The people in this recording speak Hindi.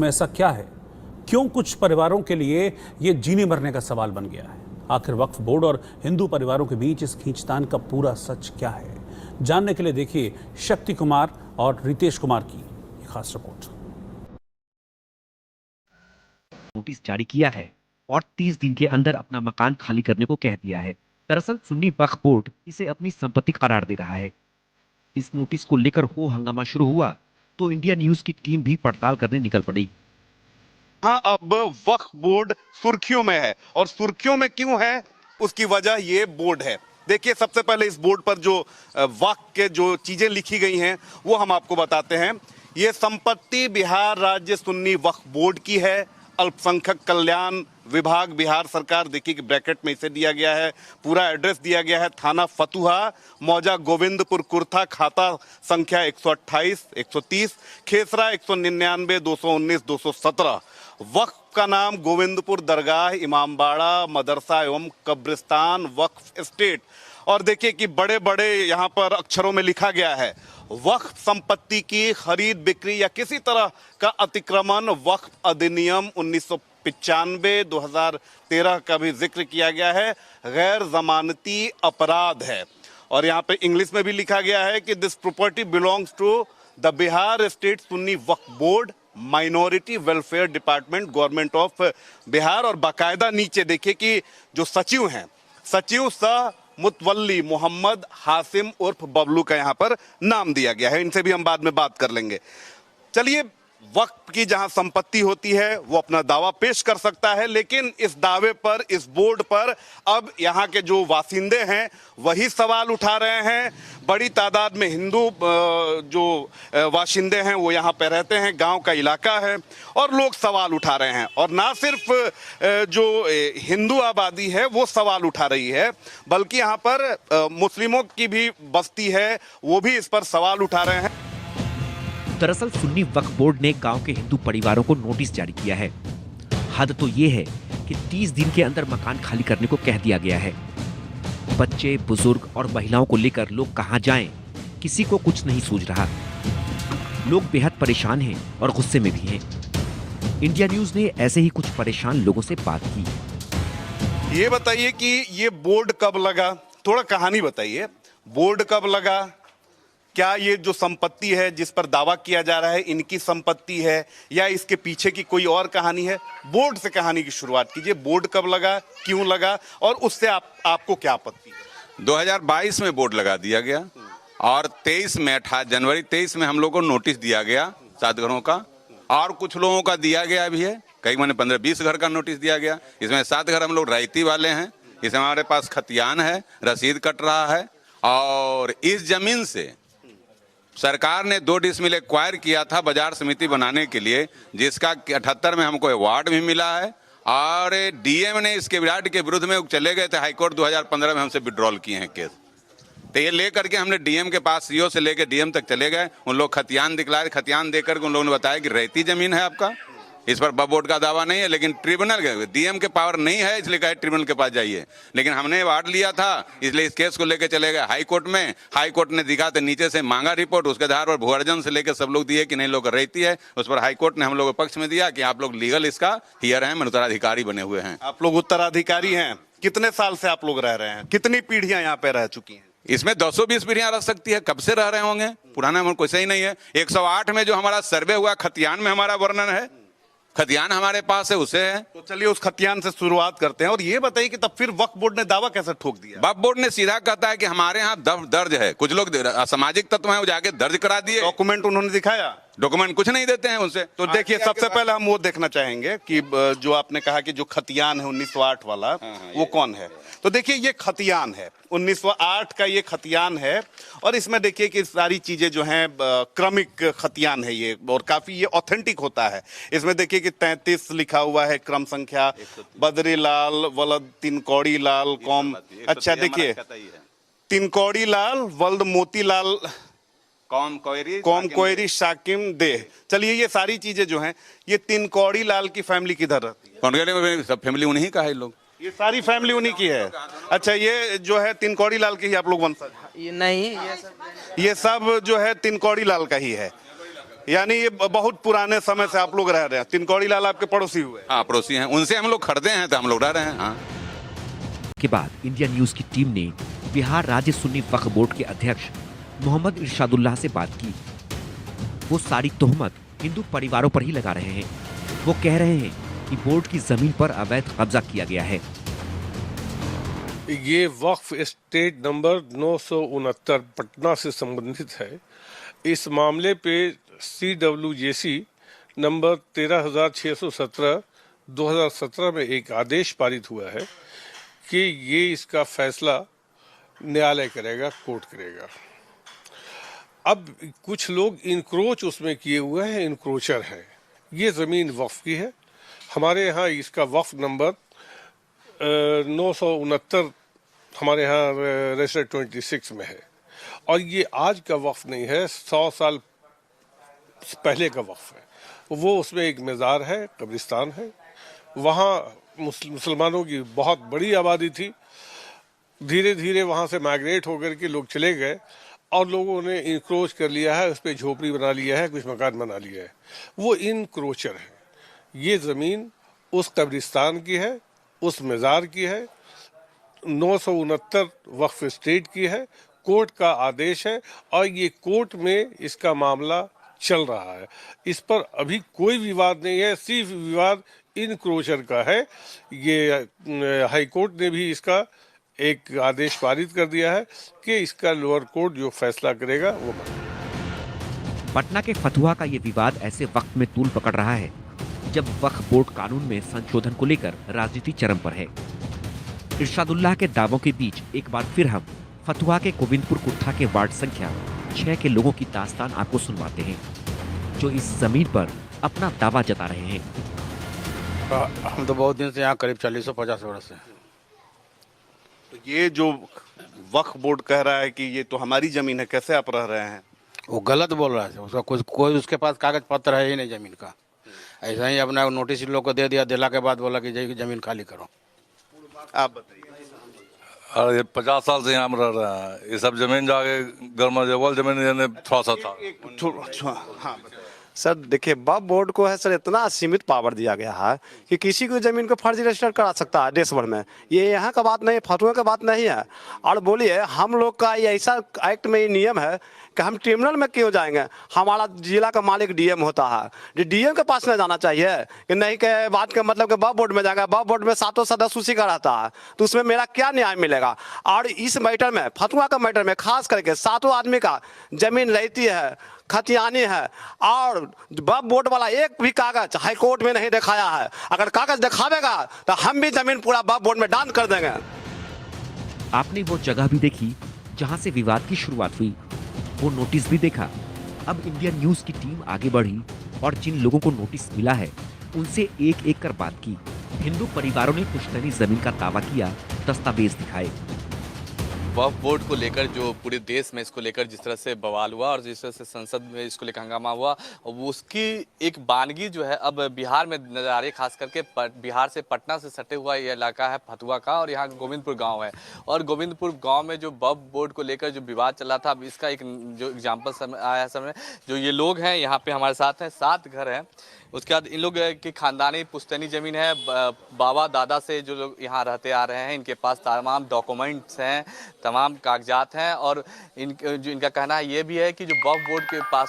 में ऐसा क्या है? क्यों कुछ परिवारों के लिए ये जीने मरने का सवाल बन गया है? आखिर वक्फ बोर्ड और हिंदू परिवारों के बीच इस खींचतान का पूरा सच क्या है? जानने के लिए देखिए शक्ति कुमार और रितेश कुमार की खास रिपोर्ट। नोटिस जारी किया है और 30 दिन के अंदर अपना मकान खाली करने को कह दिया है। दरअसल सुन्नी वक्फ बोर्ड इसे अपनी संपत्ति करार दे रहा है। इस नोटिस को लेकर हो हंगामा शुरू हुआ तो इंडिया न्यूज की टीम भी पड़ताल करने निकल पड़ी। हाँ, अब वक्फ बोर्ड सुर्खियों में है और सुर्खियों में क्यों है उसकी वजह ये बोर्ड है। देखिए, सबसे पहले इस बोर्ड पर जो वक्फ के जो चीजें लिखी गई हैं वो हम आपको बताते हैं। ये संपत्ति बिहार राज्य सुन्नी वक्फ बोर्ड की है। अल्पसंख्यक कल्याण विभाग बिहार सरकार, देखिए कि ब्रैकेट में इसे दिया गया है। पूरा एड्रेस दिया गया है थाना फतुहा, मौजा गोविंदपुर कुर्था, खाता संख्या 128 130, खेसरा 199 219 217। वक्फ का नाम गोविंदपुर दरगाह इमामबाड़ा मदरसा एवं कब्रिस्तान वक्फ एस्टेट। और देखिए कि बड़े बड़े यहाँ पर अक्षरों में लिखा गया है वक्फ संपत्ति की खरीद बिक्री या किसी तरह का अतिक्रमण वक्फ अधिनियम 1995 2013 का भी जिक्र किया गया है, गैर जमानती अपराध है। और यहाँ पे इंग्लिश में भी लिखा गया है कि this property belongs to the Bihar state Sunni Waqf board minority welfare department government of Bihar. और बाकायदा नीचे देखिए कि जो सचिव हैं, सचिव सह मुतवल्ली मोहम्मद हासिम उर्फ बबलू का यहाँ पर नाम दिया गया है। इनसे भी हम बाद में बात कर लेंगे। चलिए, वक्फ की जहां संपत्ति होती है वो अपना दावा पेश कर सकता है, लेकिन इस दावे पर, इस बोर्ड पर अब यहाँ के जो वासिंदे हैं वही सवाल उठा रहे हैं। बड़ी तादाद में हिंदू जो वाशिंदे हैं वो यहाँ पे रहते हैं, गांव का इलाका है और लोग सवाल उठा रहे हैं। और ना सिर्फ जो हिंदू आबादी है वो सवाल उठा रही है, बल्कि यहाँ पर मुस्लिमों की भी बस्ती है, वो भी इस पर सवाल उठा रहे हैं। दरअसल सुन्नी वक्फ बोर्ड ने गांव के हिंदू परिवारों को नोटिस जारी किया है। हद तो ये है कि 30 दिन के अंदर मकान खाली करने को कह दिया गया है। बच्चे, बुजुर्ग और महिलाओं को लेकर लोग कहां जाएं, किसी को कुछ नहीं सूझ रहा। लोग बेहद परेशान हैं और गुस्से में भी हैं। इंडिया न्यूज ने ऐसे ही कुछ परेशान लोगों से बात की। ये बताइए कि ये बोर्ड कब लगा, थोड़ा कहानी बताइए। बोर्ड कब लगा? क्या ये जो संपत्ति है जिस पर दावा किया जा रहा है इनकी संपत्ति है या इसके पीछे की कोई और कहानी है? बोर्ड से कहानी की शुरुआत कीजिए। बोर्ड कब लगा, क्यों लगा और उससे आपको क्या आपत्ति है? 2022 में बोर्ड लगा दिया गया और 23 में 18 जनवरी 23 में हम लोग को नोटिस दिया गया 7 घरों का, और कुछ लोगों का दिया गया भी है। कई मैंने 15-20 घर का नोटिस दिया गया। इसमें 7 घर हम लोग रायती वाले हैं। इसमें हमारे पास खतियान है, रसीद कट रहा है। और इस जमीन से सरकार ने 2 डिसमिल एक्वायर किया था बाजार समिति बनाने के लिए, जिसका 78 में हमको अवार्ड भी मिला है। और डीएम ने इसके विराट के विरुद्ध में चले गए थे हाईकोर्ट, 2015 में हमसे विड्रॉल किए हैं केस। तो ये लेकर के हमने डीएम के पास, सीओ से लेकर डीएम तक चले गए। उन लोग खतियान दिखलाए, खतियान देकर के उन लोगों ने बताया कि रहती जमीन है आपका, इस पर बोर्ड का दावा नहीं है। लेकिन ट्रिब्यूनल के, डीएम के पावर नहीं है, इसलिए कहे ट्रिब्यूनल के पास जाइए। लेकिन हमने वार्ड लिया था, इसलिए इस केस को लेकर चले गए हाई कोर्ट में। हाई कोर्ट ने दिखा तो नीचे से मांगा रिपोर्ट, उसके आधार पर भूअर्जन से लेकर सब लोग दिए कि नहीं लोग रहती है। उस पर हाई कोर्ट ने हम लोगों के पक्ष में दिया कि आप लोग लीगल इसका हियर हैं, उत्तराधिकारी बने हुए हैं। आप लोग उत्तराधिकारी हैं। कितने साल से आप लोग रह रहे हैं? कितनी पीढ़ियां यहाँ पे रह चुकी हैं? इसमें 220 पीढ़ियां रह सकती है। कब से रह रहे होंगे, पुराना हमको कोई सही नहीं है। 108 में जो हमारा सर्वे हुआ खतियान में हमारा वर्णन है, खतियान हमारे पास है, उसे है। तो चलिए उस खतियान से शुरुआत करते हैं। और ये बताइए कि तब फिर वक्फ बोर्ड ने दावा कैसे ठोक दिया? वक्फ बोर्ड ने सीधा कहता है कि हमारे यहाँ दर्ज है। कुछ लोग असामाजिक तत्व हैं, वो जाके दर्ज करा दिए। डॉक्यूमेंट उन्होंने दिखाया? डॉक्यूमेंट कुछ नहीं देते हैं उनसे। तो देखिए, सबसे पहले हम वो देखना चाहेंगे कि जो आपने कहा कि जो खतियान है 1908 वाला, वो कौन है। तो देखिए, ये खतियान है, 1908 का ये खतियान है। और इसमें देखिए कि सारी चीजें जो हैं क्रमिक खतियान है ये, और काफी ये ऑथेंटिक होता है। इसमें देखिए कि 33 लिखा हुआ है क्रम संख्या, बद्रीलाल वलद तिनकौड़ी लाल कौम। अच्छा, देखिए, तिनकौड़ी लाल वल्द मोतीलाल कौम कोयरी शाकिम दे। चलिए, ये सारी चीजें जो हैं, ये तिनकौड़ी लाल की फैमिली किधर रहती है? सब फैमिली उन्हीं का है। लोग, ये सारी फैमिली उन्हीं की है। अच्छा, ये जो है तिनकौड़ी लाल की ही आप लोग वंशज? ये नहीं, ये सब जो है तिनकौड़ी लाल का ही है। यानी ये बहुत पुराने समय से आप लोग रह रहे हैं। तिनकौड़ी लाल आपके पड़ोसी हुए? हाँ, पड़ोसी हैं, उनसे हम लोग खरीदे हैं तो हम लोग रह रहे हैं। हाँ। के बाद इंडिया न्यूज की टीम ने बिहार राज्य सुन्नी वक्फ बोर्ड के अध्यक्ष मोहम्मद इरशादुल्लाह से बात की। वो सारी तोहमत हिंदू परिवारों पर ही लगा रहे हैं। वो कह रहे हैं कि बोर्ड की जमीन पर अवैध कब्जा किया गया है। ये वक्फ स्टेट नंबर 969 पटना से संबंधित है। इस मामले पे CWJC नंबर 13,617 2017 में एक आदेश पारित हुआ है कि ये इसका फैसला न्यायालय करेगा, कोर्ट करेगा। अब कुछ लोग इनक्रोच उसमें किए हुए हैं, इनक्रोचर हैं। ये ज़मीन वक्फ की है। हमारे यहाँ इसका वक्फ नंबर 969 हमारे यहाँ रजिस्टर 26 में है और ये आज का वक्फ नहीं है, 100 साल पहले का वक्फ है। वो उसमें एक मज़ार है, कब्रिस्तान है। वहाँ मुसलमानों की बहुत बड़ी आबादी थी। धीरे धीरे वहाँ से माइग्रेट होकर के लोग चले गए और लोगों ने इनक्रोच कर लिया है, उस पर झोपड़ी बना लिया है, कुछ मकान बना लिया है। वो इनक्रोचर है। ये ज़मीन उस कब्रिस्तान की है, उस मज़ार की है, 969 वक्फ स्टेट की है। कोर्ट का आदेश है और ये कोर्ट में इसका मामला चल रहा है। इस पर अभी कोई विवाद नहीं है, सिर्फ विवाद इनक्रोचर का है। ये हाई कोर्ट ने भी इसका एक आदेश पारित कर दिया है कि इसका लोअर कोर्ट जो फैसला करेगा वो पटना के फतुहा का ये विवाद ऐसे वक्त में तूल पकड़ रहा है जब वक्फ बोर्ड कानून में संशोधन को लेकर राजनीति चरम पर है। इरशादुल्लाह के दावों के बीच एक बार फिर हम फतुहा के गोविंदपुर कुट्ठा के वार्ड संख्या 6 के लोगों की दास्तान आपको सुनवाते हैं, जो इस जमीन पर अपना दावा जता रहे हैं। हम तो बहुत दिन से यहाँ करीब 40-50 वर्ष से। तो ये जो वक्फ बोर्ड कह रहा है कि ये तो हमारी जमीन है, कैसे आप रह रहे हैं? वो गलत बोल रहा है। उसका कोई उसके पास कागज पत्र है ही नहीं जमीन का। ऐसा ही अपना नोटिस लोग को दे दिया, दिला के बाद बोला कि जमीन खाली करो। आप बताइए। और ये 50 साल से यहाँ रह रहे हैं। ये सब जमीन जाके गरमाजेवल जमीन यानी थोड़ा सा था। हाँ, सर देखिए, वक्फ बोर्ड को है सर इतना सीमित पावर दिया गया है कि किसी को जमीन को फर्जी रजिस्टर करा सकता है देश भर में। ये यहाँ का बात नहीं, फतुआ का बात नहीं है। और बोलिए, हम लोग का ये ऐसा एक्ट में ये नियम है कि हम ट्रिब्यूनल में क्यों जाएंगे? हमारा जिला का मालिक डीएम होता है, डीएम के पास नहीं जाना चाहिए कि नहीं के बात का मतलब कि वक्फ बोर्ड में जाएगा। वक्फ बोर्ड में 7 सदस्य उसी का रहता है, तो उसमें मेरा क्या न्याय मिलेगा? और इस मैटर में, फतुआ का मैटर में खास करके 7 आदमी का जमीन रहती है, खतियानी है, और वक्फ बोर्ड वाला एक भी कागज हाई कोर्ट में नहीं दिखाया है। अगर कागज दिखावेगा तो हम भी जमीन पूरा वक्फ बोर्ड में दान कर देंगे। आपने वो जगह भी देखी जहां से विवाद की शुरुआत हुई, वो नोटिस भी देखा। अब इंडिया न्यूज की टीम आगे बढ़ी और जिन लोगों को नोटिस मिला है उनसे एक एक कर बात की। हिंदू परिवारों ने पुश्तैनी जमीन का दावा किया, दस्तावेज दिखाए। वक्फ बोर्ड को लेकर जो पूरे देश में इसको लेकर जिस तरह से बवाल हुआ और जिस तरह से संसद में इसको लेकर हंगामा हुआ, उसकी एक बानगी जो है अब बिहार में नजर आ रही है। खास करके बिहार से पटना से सटे हुआ ये इलाका है फतुहा का, और यहाँ गोविंदपुर गांव है। और गोविंदपुर गांव में जो वक्फ बोर्ड को लेकर जो विवाद चला था, अब इसका एक जो एग्जाम्पल आया समय, जो ये लोग हैं यहाँ पे हमारे साथ हैं, 7 घर हैं। उसके बाद इन लोग की खानदानी पुश्तैनी ज़मीन है, बाबा दादा से जो लोग यहाँ रहते आ रहे हैं, इनके पास तमाम डॉक्यूमेंट्स हैं, तमाम कागजात हैं। और इनका कहना ये भी है कि जो वक्फ बोर्ड के पास